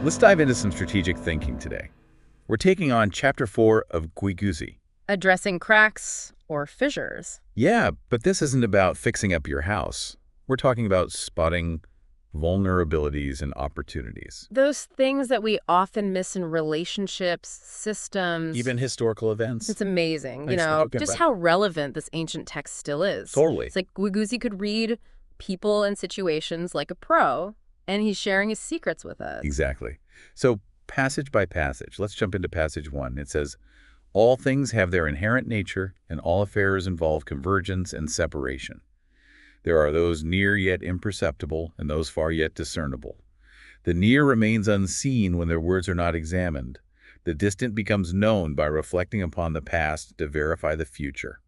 Let's dive into some strategic thinking today. We're taking on Chapter 4 of Guiguzi. Addressing cracks or fissures. Yeah, but this isn't about fixing up your house. We're talking about spotting vulnerabilities and opportunities. Those things that we often miss in relationships, systems. Even historical events. It's amazing, Thanks for talking just about how relevant this ancient text still is. Totally. It's like Guiguzi could read people and situations like a pro, and he's sharing his secrets with us. Exactly. So passage by passage, let's jump into passage 1. It says, all things have their inherent nature, and all affairs involve convergence and separation. There are those near yet imperceptible, and those far yet discernible. The near remains unseen when their words are not examined. The distant becomes known by reflecting upon the past to verify the future.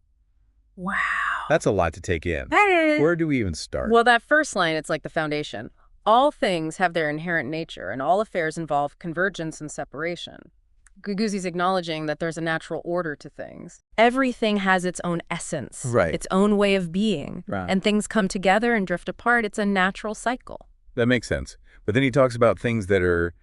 Wow. That's a lot to take in. Where do we even start? Well, that first line, it's like the foundation. All things have their inherent nature, and all affairs involve convergence and separation. Guiguzi's acknowledging that there's a natural order to things. Everything has its own essence, Right. its own way of being, Right. and things come together and drift apart. It's a natural cycle. That makes sense. But then he talks about things that are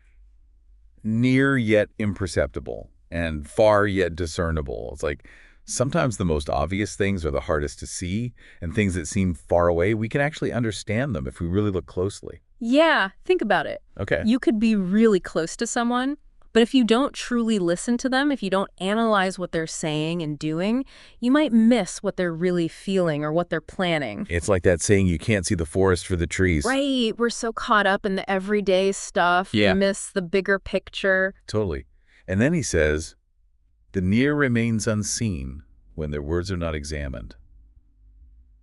near yet imperceptible and far yet discernible. It's like sometimes the most obvious things are the hardest to see, and things that seem far away, we can actually understand them if we really look closely. Yeah, think about it. Okay. You could be really close to someone, but if you don't truly listen to them, if you don't analyze what they're saying and doing, you might miss what they're really feeling or what they're planning. It's like that saying, you can't see the forest for the trees. Right. We're so caught up in the everyday stuff. Yeah. We miss the bigger picture. Totally. And then he says, the near remains unseen when their words are not examined.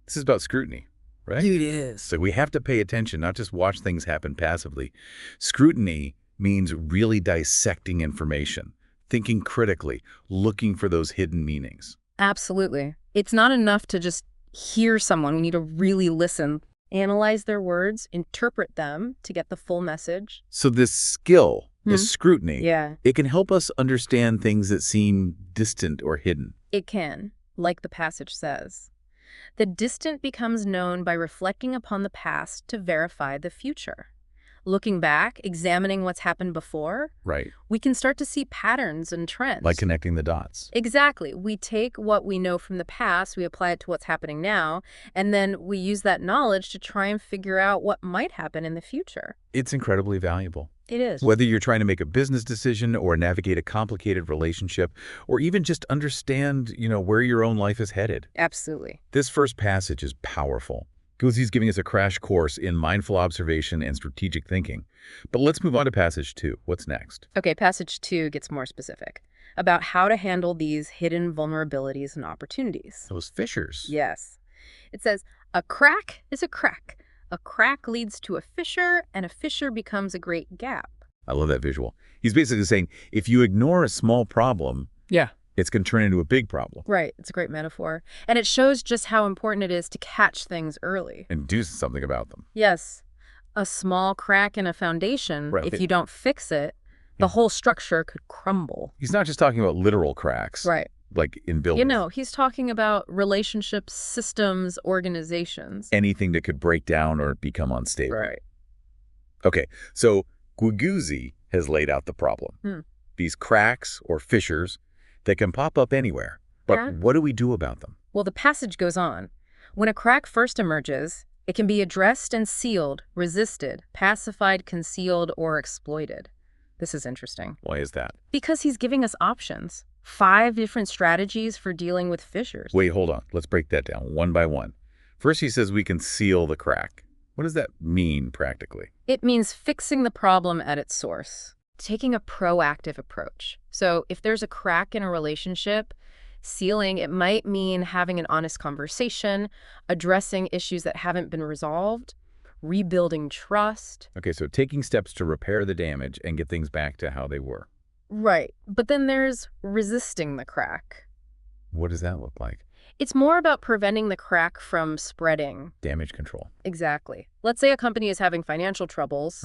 This is about scrutiny, right? It is. So we have to pay attention, not just watch things happen passively. Scrutiny means really dissecting information, thinking critically, looking for those hidden meanings. Absolutely. It's not enough to just hear someone. We need to really listen, analyze their words, interpret them to get the full message. So this skill, this scrutiny, Yeah, it can help us understand things that seem distant or hidden. it can, like the passage says. The distant becomes known by reflecting upon the past to verify the future. Looking back, examining what's happened before, Right. we can start to see patterns and trends. Like connecting the dots. Exactly. We take what we know from the past, we apply it to what's happening now, and then we use that knowledge to try and figure out what might happen in the future. It's incredibly valuable. It is. Whether you're trying to make a business decision or navigate a complicated relationship, or even just understand, where your own life is headed. Absolutely. This first passage is powerful. Guiguzi's giving us a crash course in mindful observation and strategic thinking. But let's move on to passage 2. What's next? Okay, passage 2 gets more specific about how to handle these hidden vulnerabilities and opportunities. Those fissures. Yes. It says, a crack is a crack. A crack leads to a fissure, and a fissure becomes a great gap. I love that visual. He's basically saying, if you ignore a small problem, Yeah. it's going to turn into a big problem. Right. It's a great metaphor. And it shows just how important it is to catch things early. And do something about them. Yes. A small crack in a foundation, Right. if you don't fix it, the whole structure could crumble. He's not just talking about literal cracks. Right. Like in buildings. He's talking about relationships, systems, organizations. Anything that could break down or become unstable. Right. Okay, so Guiguzi has laid out the problem. These cracks or fissures that can pop up anywhere. But Yeah. what do we do about them? Well, the passage goes on. When a crack first emerges, it can be addressed and sealed, resisted, pacified, concealed, or exploited. This is interesting. Why is that? Because he's giving us options. 5 different strategies for dealing with fissures. Wait, hold on. Let's break that down one by one. First, he says we can seal the crack. What does that mean practically? It means fixing the problem at its source, taking a proactive approach. So if there's a crack in a relationship, sealing, it might mean having an honest conversation, addressing issues that haven't been resolved, rebuilding trust. Okay, so taking steps to repair the damage and get things back to how they were. Right. But then there's resisting the crack. What does that look like? It's more about preventing the crack from spreading. Damage control. Exactly. Let's say a company is having financial troubles.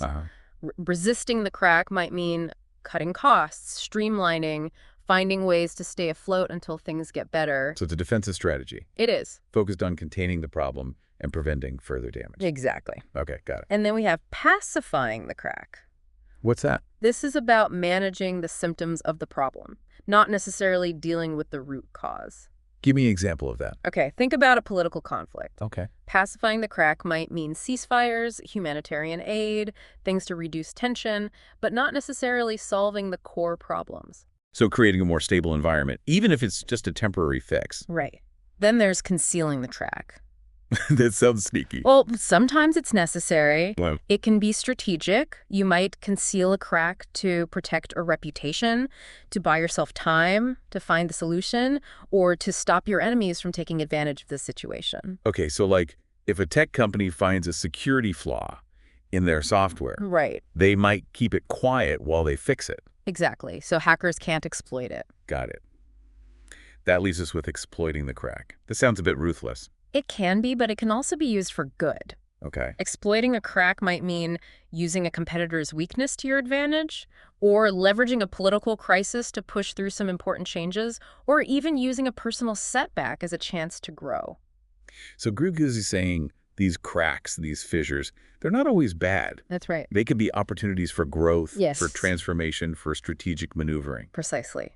Resisting the crack might mean cutting costs, streamlining, finding ways to stay afloat until things get better. So it's a defensive strategy. It is. Focused on containing the problem and preventing further damage. Exactly. Okay, got it. And then we have pacifying the crack, What's that? This is about managing the symptoms of the problem, not necessarily dealing with the root cause. Give me an example of that. Okay, think about a political conflict. Okay. Pacifying the crack might mean ceasefires, humanitarian aid, things to reduce tension, but not necessarily solving the core problems. So creating a more stable environment, even if it's just a temporary fix. Right. Then there's concealing the crack. That sounds sneaky. Well, sometimes it's necessary. Wow. It can be strategic. You might conceal a crack to protect a reputation, to buy yourself time to find the solution, or to stop your enemies from taking advantage of the situation. Okay, so like if a tech company finds a security flaw in their software, Right. they might keep it quiet while they fix it. Exactly. So hackers can't exploit it. Got it. That leaves us with exploiting the crack. This sounds a bit ruthless. It can be, but it can also be used for good. Okay. Exploiting a crack might mean using a competitor's weakness to your advantage, or leveraging a political crisis to push through some important changes, or even using a personal setback as a chance to grow. So Guiguzi is saying these cracks, these fissures, they're not always bad. That's right. They can be opportunities for growth, Yes. for transformation, for strategic maneuvering, Precisely.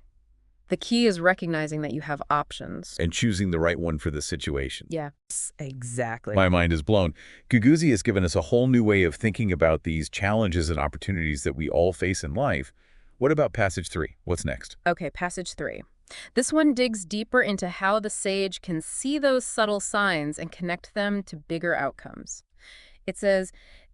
The key is recognizing that you have options. and choosing the right one for the situation. Yeah, exactly. My mind is blown. Guiguzi has given us a whole new way of thinking about these challenges and opportunities that we all face in life. What about passage 3? What's next? Okay, passage 3. This one digs deeper into how the sage can see those subtle signs and connect them to bigger outcomes. It says,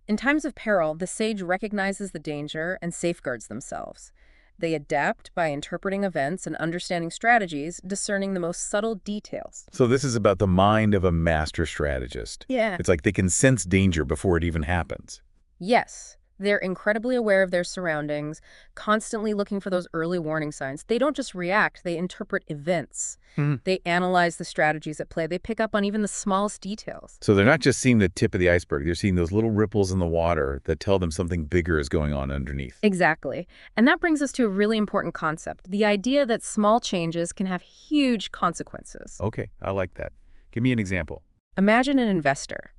in times of peril, the sage recognizes the danger and safeguards themselves. They adapt by interpreting events and understanding strategies, discerning the most subtle details. So this is about the mind of a master strategist. Yeah. It's like they can sense danger before it even happens. Yes. They're incredibly aware of their surroundings, constantly looking for those early warning signs. They don't just react, they interpret events. They analyze the strategies at play. They pick up on even the smallest details. So they're not just seeing the tip of the iceberg. They're seeing those little ripples in the water that tell them something bigger is going on underneath. Exactly. And that brings us to a really important concept, the idea that small changes can have huge consequences. Okay, I like that. Give me an example. Imagine an investor.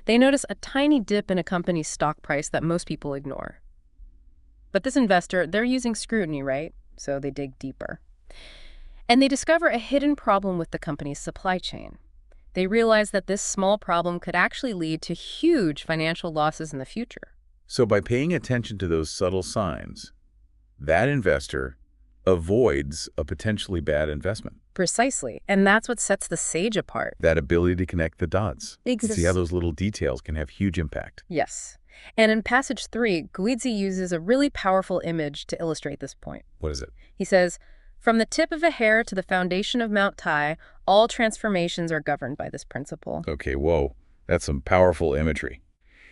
They notice a tiny dip in a company's stock price that most people ignore. But this investor, they're using scrutiny, right? So they dig deeper. And they discover a hidden problem with the company's supply chain. They realize that this small problem could actually lead to huge financial losses in the future. So by paying attention to those subtle signs, that investor avoids a potentially bad investment. Precisely. And that's what sets the sage apart. That ability to connect the dots. See how those little details can have huge impact. Yes. And in passage 3, Guiguzi uses a really powerful image to illustrate this point. What is it? He says, from the tip of a hair to the foundation of Mount Tai, all transformations are governed by this principle. Okay, whoa. That's some powerful imagery.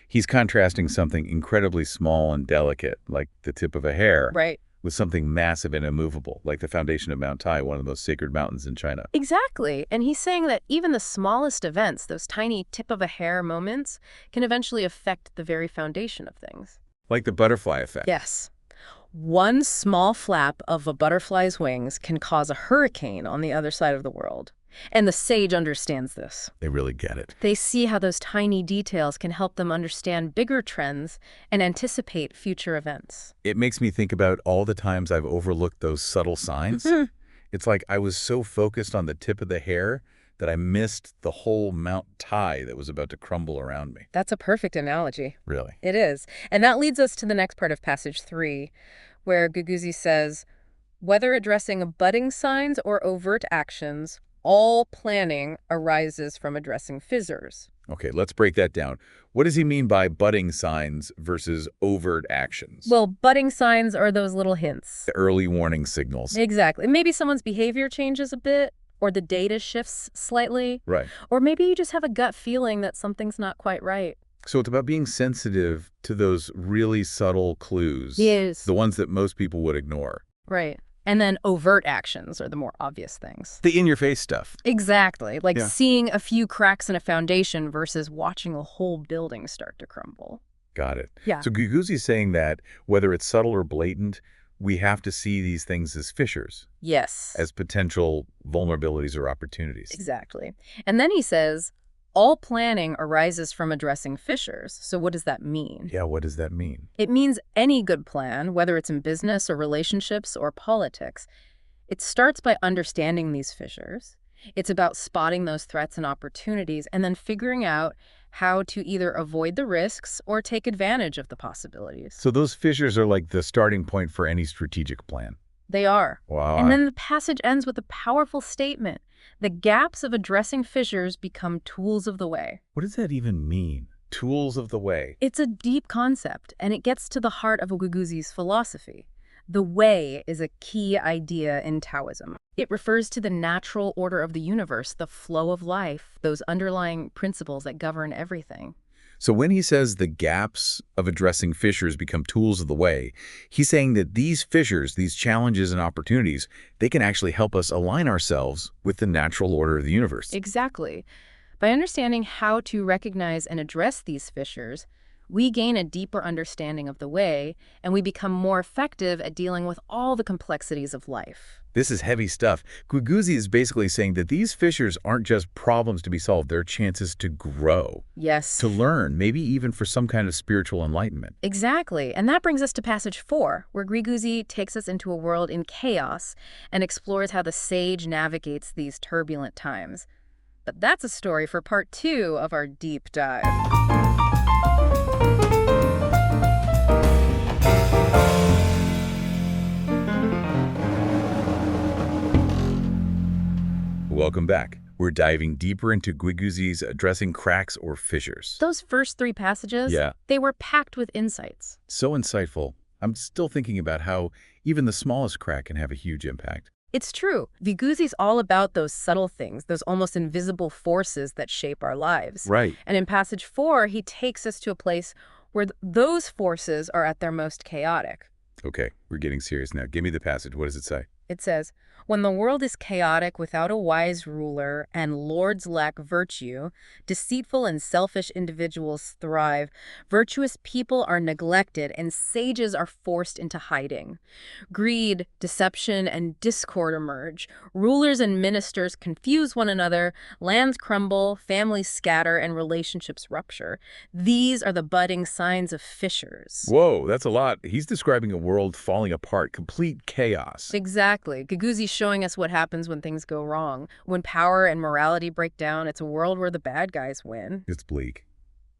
He's contrasting something incredibly small and delicate, like the tip of a hair, Right. with something massive and immovable, like the foundation of Mount Tai, one of those sacred mountains in China. Exactly. And he's saying that even the smallest events, those tiny tip-of-a-hair moments, can eventually affect the very foundation of things. Like the butterfly effect. Yes. One small flap of a butterfly's wings can cause a hurricane on the other side of the world. And the sage understands this. They really get it. They see how those tiny details can help them understand bigger trends and anticipate future events. It makes me think about all the times I've overlooked those subtle signs. It's like I was so focused on the tip of the hair that I missed the whole Mount Tai that was about to crumble around me. That's a perfect analogy. Really. It is. And that leads us to the next part of passage 3, where Guiguzi says, whether addressing budding signs or overt actions, all planning arises from addressing fissures. Okay, let's break that down. What does he mean by budding signs versus overt actions? Well, budding signs are those little hints. The early warning signals. Exactly. Maybe someone's behavior changes a bit, or the data shifts slightly, Right. or maybe you just have a gut feeling that something's not quite right. So it's about being sensitive to those really subtle clues. Yes. The ones that most people would ignore. Right. And then overt actions are the more obvious things. The in-your-face stuff. Exactly. Like Yeah. seeing a few cracks in a foundation versus watching a whole building start to crumble. Got it. Yeah. So Guiguzi's saying that whether it's subtle or blatant, we have to see these things as fissures, Yes. as potential vulnerabilities or opportunities. Exactly. And then he says, All planning arises from addressing fissures. So what does that mean? Yeah, what does that mean? It means any good plan, whether it's in business or relationships or politics, it starts by understanding these fissures. It's about spotting those threats and opportunities and then figuring out how to either avoid the risks or take advantage of the possibilities. So those fissures are like the starting point for any strategic plan. They are. Wow. And then the passage ends with a powerful statement. The gaps of addressing fissures become tools of the way. What does that even mean? Tools of the way. It's a deep concept, and it gets to the heart of Guiguzi's philosophy. The way is a key idea in Taoism. It refers to the natural order of the universe, the flow of life, those underlying principles that govern everything. So when he says the gaps of addressing fissures become tools of the way, he's saying that these fissures, these challenges and opportunities, they can actually help us align ourselves with the natural order of the universe. Exactly. By understanding how to recognize and address these fissures, we gain a deeper understanding of the way, and we become more effective at dealing with all the complexities of life. This is heavy stuff. Guiguzi is basically saying that these fissures aren't just problems to be solved, they're chances to grow, Yes. to learn, maybe even for some kind of spiritual enlightenment. Exactly. And that brings us to passage 4, where Guiguzi takes us into a world in chaos and explores how the sage navigates these turbulent times. But that's a story for part 2 of our deep dive. Welcome back. We're diving deeper into Guiguzi's addressing cracks or fissures. Those first 3 passages, Yeah. they were packed with insights. So insightful. I'm still thinking about how even the smallest crack can have a huge impact. It's true. Guiguzi's all about those subtle things, those almost invisible forces that shape our lives. Right. And in passage 4, he takes us to a place where those forces are at their most chaotic. Okay, we're getting serious now. Give me the passage. What does it say? It says, "When the world is chaotic without a wise ruler and lords lack virtue, deceitful and selfish individuals thrive, virtuous people are neglected, and sages are forced into hiding. Greed, deception, and discord emerge. Rulers and ministers confuse one another, lands crumble, families scatter, and relationships rupture. These are the budding signs of fissures." Whoa, that's a lot. He's describing a world falling apart, complete chaos. Exactly. Guiguzi's showing us what happens when things go wrong. When power and morality break down, it's a world where the bad guys win. It's bleak.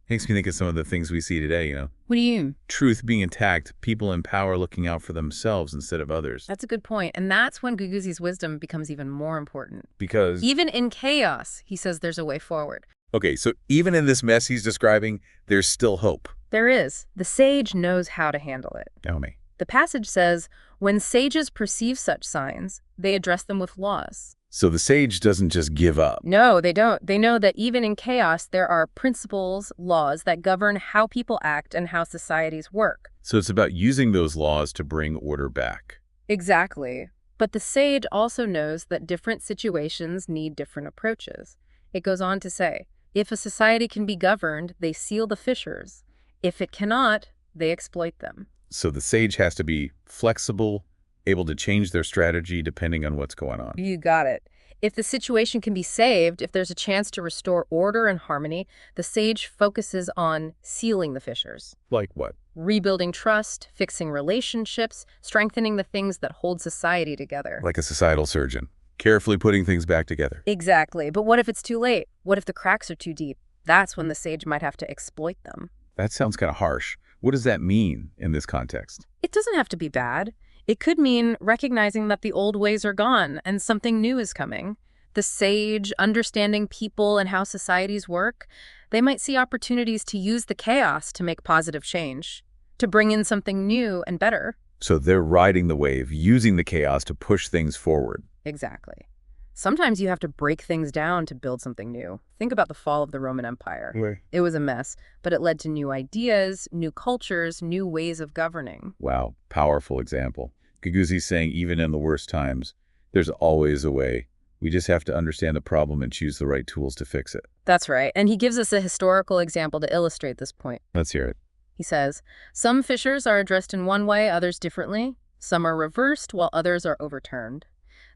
Makes me think of some of the things we see today, What do you mean? Truth being attacked, people in power looking out for themselves instead of others. That's a good point. And that's when Guiguzi's wisdom becomes even more important. Because, Even in chaos, he says there's a way forward. okay, so even in this mess he's describing, there's still hope. There is. The sage knows how to handle it. Tell me. The passage says, when sages perceive such signs, they address them with laws. So the sage doesn't just give up. No, they don't. They know that even in chaos, there are principles, laws that govern how people act and how societies work. So it's about using those laws to bring order back. Exactly. But the sage also knows that different situations need different approaches. It goes on to say, if a society can be governed, they seal the fissures. If it cannot, they exploit them. So the sage has to be flexible, able to change their strategy depending on what's going on. You got it. If the situation can be saved, if there's a chance to restore order and harmony, the sage focuses on sealing the fissures. Like what? Rebuilding trust, fixing relationships, strengthening the things that hold society together. Like a societal surgeon, carefully putting things back together. Exactly. But what if it's too late? What if the cracks are too deep? That's when the sage might have to exploit them. That sounds kind of harsh. What does that mean in this context? It doesn't have to be bad. It could mean recognizing that the old ways are gone and something new is coming. The sage, understanding people and how societies work, they might see opportunities to use the chaos to make positive change, to bring in something new and better. So they're riding the wave, using the chaos to push things forward. Exactly. Sometimes you have to break things down to build something new. Think about the fall of the Roman Empire. Right. It was a mess, but it led to new ideas, new cultures, new ways of governing. Wow, powerful example. Guiguzi's saying even in the worst times, there's always a way. We just have to understand the problem and choose the right tools to fix it. That's right. And he gives us a historical example to illustrate this point. Let's hear it. He says, some fissures are addressed in one way, others differently. Some are reversed, while others are overturned.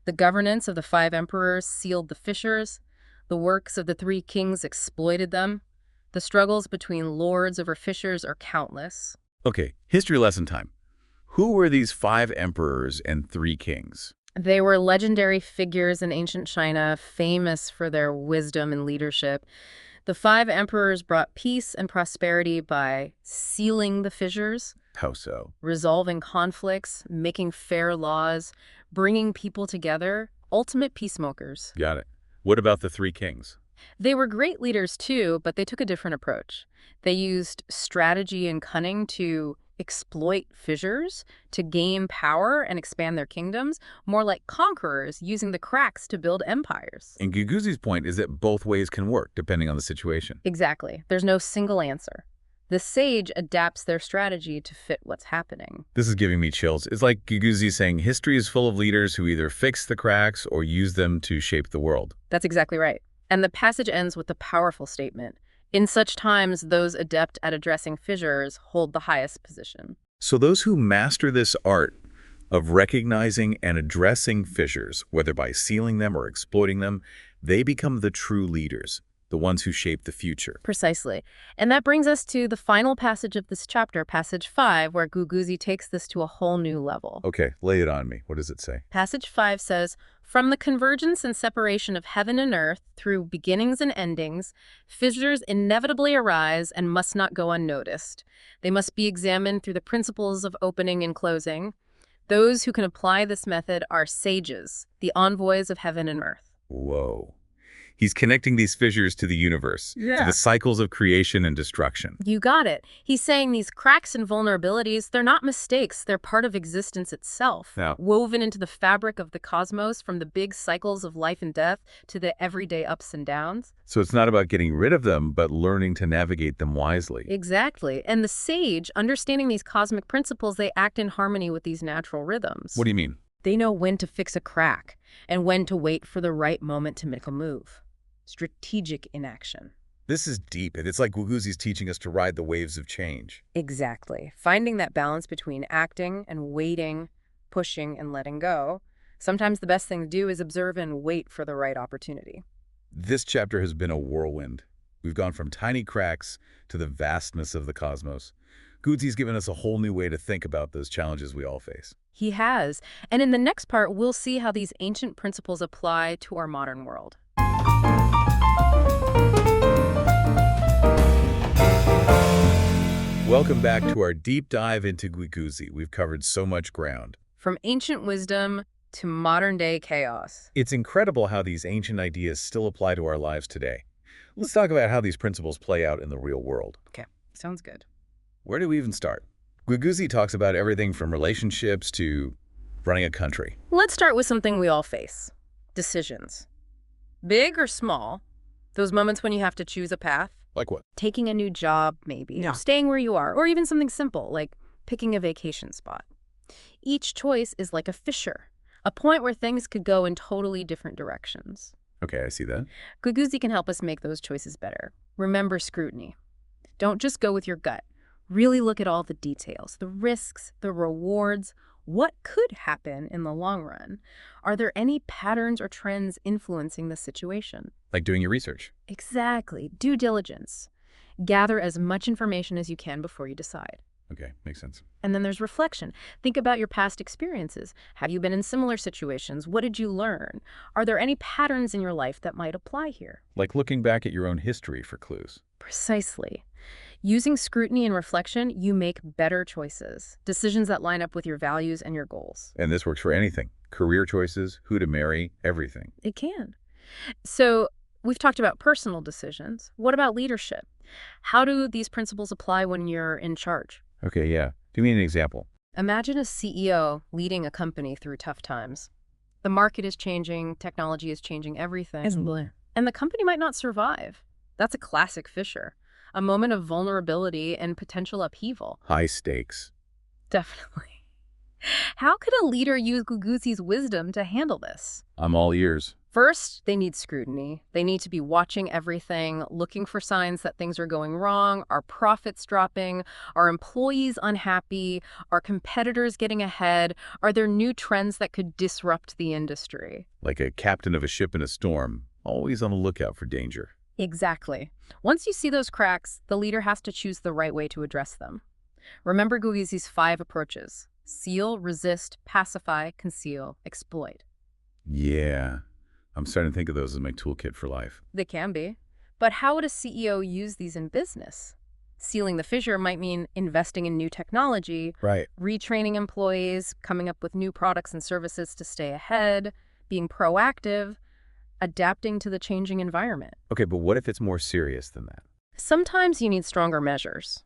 The governance of the 5 emperors sealed the fissures. The works of the three kings exploited them. The struggles between lords over fissures are countless. Okay, history lesson time. Who were these 5 emperors and 3 kings? They were legendary figures in ancient China, famous for their wisdom and leadership. The 5 emperors brought peace and prosperity by sealing the fissures, How so? resolving conflicts, making fair laws, bringing people together, ultimate peacemakers. Got it. What about the 3 kings? They were great leaders too, but they took a different approach. They used strategy and cunning to exploit fissures, to gain power and expand their kingdoms, more like conquerors using the cracks to build empires. And Guiguzi's point is that both ways can work, depending on the situation. Exactly. There's no single answer. The sage adapts their strategy to fit what's happening. This is giving me chills. It's like Guiguzi saying history is full of leaders who either fix the cracks or use them to shape the world. That's exactly right. And the passage ends with a powerful statement. In such times, those adept at addressing fissures hold the highest position. So those who master this art of recognizing and addressing fissures, whether by sealing them or exploiting them, they become the true leaders, the ones who shape the future. Precisely. And that brings us to the final passage of this chapter, passage 5, where Guiguzi takes this to a whole new level. Okay, lay it on me. What does it say? Passage 5 says, "From the convergence and separation of heaven and earth through beginnings and endings, fissures inevitably arise and must not go unnoticed. They must be examined through the principles of opening and closing. Those who can apply this method are sages, the envoys of heaven and earth." Whoa. He's connecting these fissures to the universe, to the cycles of creation and destruction. You got it. He's saying these cracks and vulnerabilities, they're not mistakes. They're part of existence itself, Yeah. woven into the fabric of the cosmos, from the big cycles of life and death to the everyday ups and downs. So it's not about getting rid of them, but learning to navigate them wisely. Exactly. And the sage, understanding these cosmic principles, they act in harmony with these natural rhythms. What do you mean? They know when to fix a crack and when to wait for the right moment to make a move. Strategic inaction. This is deep, and it's like Guiguzi's teaching us to ride the waves of change. Exactly. Finding that balance between acting and waiting, pushing and letting go. Sometimes the best thing to do is observe and wait for the right opportunity. This chapter has been a whirlwind. We've gone from tiny cracks to the vastness of the cosmos. Guiguzi's given us a whole new way to think about those challenges we all face. He has. And in the next part, we'll see how these ancient principles apply to our modern world. Welcome back to our deep dive into Guiguzi. We've covered so much ground. From ancient wisdom to modern-day chaos. It's incredible how these ancient ideas still apply to our lives today. Let's talk about how these principles play out in the real world. Okay, sounds good. Where do we even start? Guiguzi talks about everything from relationships to running a country. Let's start with something we all face. Decisions. Big or small, those moments when you have to choose a path. Like what? Taking a new job, maybe. Yeah. Staying where you are, or even something simple, like picking a vacation spot. Each choice is like a fissure, a point where things could go in totally different directions. Okay, I see that. Guiguzi can help us make those choices better. Remember scrutiny. Don't just go with your gut. Really look at all the details, the risks, the rewards. What could happen in the long run? Are there any patterns or trends influencing the situation? Like doing your research. Exactly. Due diligence. Gather as much information as you can before you decide. Okay, makes sense. And then there's reflection. Think about your past experiences. Have you been in similar situations? What did you learn? Are there any patterns in your life that might apply here? Like looking back at your own history for clues. Precisely. Using scrutiny and reflection, you make better choices, decisions that line up with your values and your goals. And this works for anything. Career choices, who to marry, everything. It can. So we've talked about personal decisions. What about leadership? How do these principles apply when you're in charge? Okay, yeah. Give me an example. Imagine a CEO leading a company through tough times. The market is changing, technology is changing everything. And the company might not survive. That's a classic fissure. A moment of vulnerability and potential upheaval. High stakes. Definitely. How could a leader use Guiguzi's wisdom to handle this? I'm all ears. First, they need scrutiny. They need to be watching everything, looking for signs that things are going wrong, are profits dropping, are employees unhappy, are competitors getting ahead, are there new trends that could disrupt the industry? Like a captain of a ship in a storm. always on the lookout for danger. Exactly. Once you see those cracks, the leader has to choose the right way to address them. Remember Guiguzi's 5 approaches: seal, resist, pacify, conceal, exploit. Yeah, I'm starting to think of those as my toolkit for life. They can be. But how would a CEO use these in business? Sealing the fissure might mean investing in new technology, Right. retraining employees, coming up with new products and services to stay ahead, being proactive, adapting to the changing environment. Okay, but what if it's more serious than that? Sometimes you need stronger measures.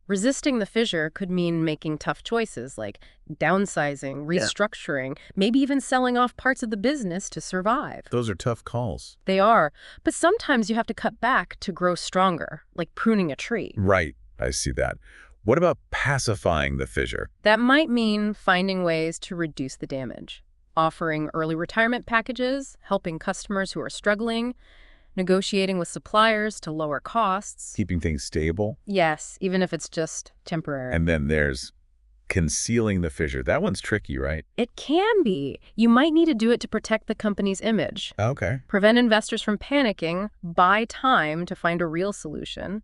Resisting the fissure could mean making tough choices like downsizing, restructuring, maybe even selling off parts of the business to survive. Those are tough calls. They are, but sometimes you have to cut back to grow stronger, like pruning a tree. Right, I see that. What about pacifying the fissure? That might mean finding ways to reduce the damage, offering early retirement packages, helping customers who are struggling, negotiating with suppliers to lower costs. Keeping things stable? Yes, even if it's just temporary. And then there's concealing the fissure. That one's tricky, right? It can be. You might need to do it to protect the company's image. Okay. Prevent investors from panicking, buy time to find a real solution.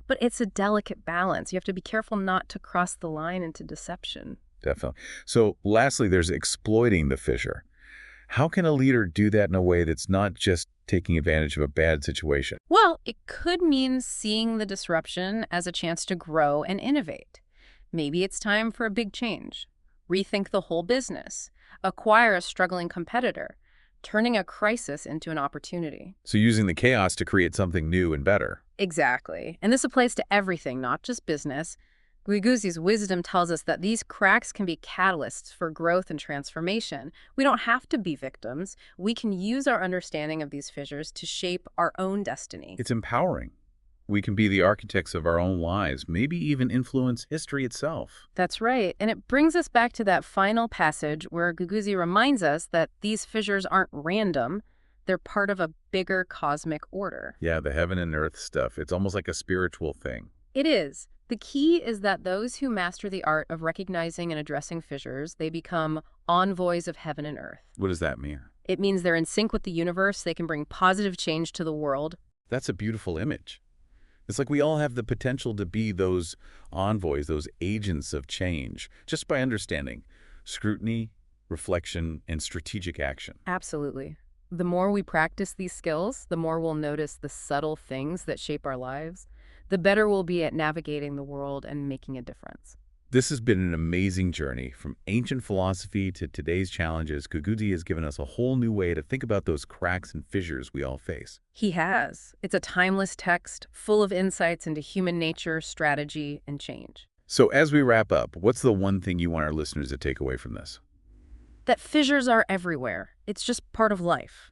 But it's a delicate balance. You have to be careful not to cross the line into deception. Definitely. So lastly, there's exploiting the fissure. How can a leader do that in a way that's not just taking advantage of a bad situation? Well, it could mean seeing the disruption as a chance to grow and innovate. Maybe it's time for a big change. Rethink the whole business. Acquire a struggling competitor. Turning a crisis into an opportunity. So using the chaos to create something new and better. Exactly. And this applies to everything, not just business. Guiguzi's wisdom tells us that these cracks can be catalysts for growth and transformation. We don't have to be victims. We can use our understanding of these fissures to shape our own destiny. It's empowering. We can be the architects of our own lives, maybe even influence history itself. That's right. And it brings us back to that final passage where Guiguzi reminds us that these fissures aren't random. They're part of a bigger cosmic order. Yeah, the heaven and earth stuff. It's almost like a spiritual thing. It is. The key is that those who master the art of recognizing and addressing fissures, they become envoys of heaven and earth. What does that mean? It means they're in sync with the universe. They can bring positive change to the world. That's a beautiful image. It's like we all have the potential to be those envoys, those agents of change, just by understanding scrutiny, reflection, and strategic action. Absolutely. The more we practice these skills, the more we'll notice the subtle things that shape our lives. The better we'll be at navigating the world and making a difference. This has been an amazing journey. From ancient philosophy to today's challenges, Guiguzi has given us a whole new way to think about those cracks and fissures we all face. He has. It's a timeless text, full of insights into human nature, strategy, and change. So as we wrap up, what's the one thing you want our listeners to take away from this? That fissures are everywhere. It's just part of life.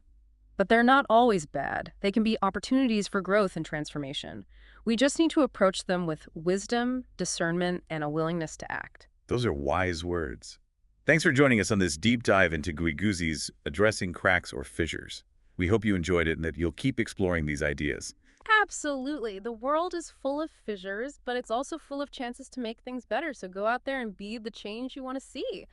But they're not always bad. They can be opportunities for growth and transformation. We just need to approach them with wisdom, discernment, and a willingness to act. Those are wise words. Thanks for joining us on this deep dive into Guiguzi's Addressing Cracks or Fissures. We hope you enjoyed it and that you'll keep exploring these ideas. Absolutely. The world is full of fissures, but it's also full of chances to make things better. So go out there and be the change you want to see.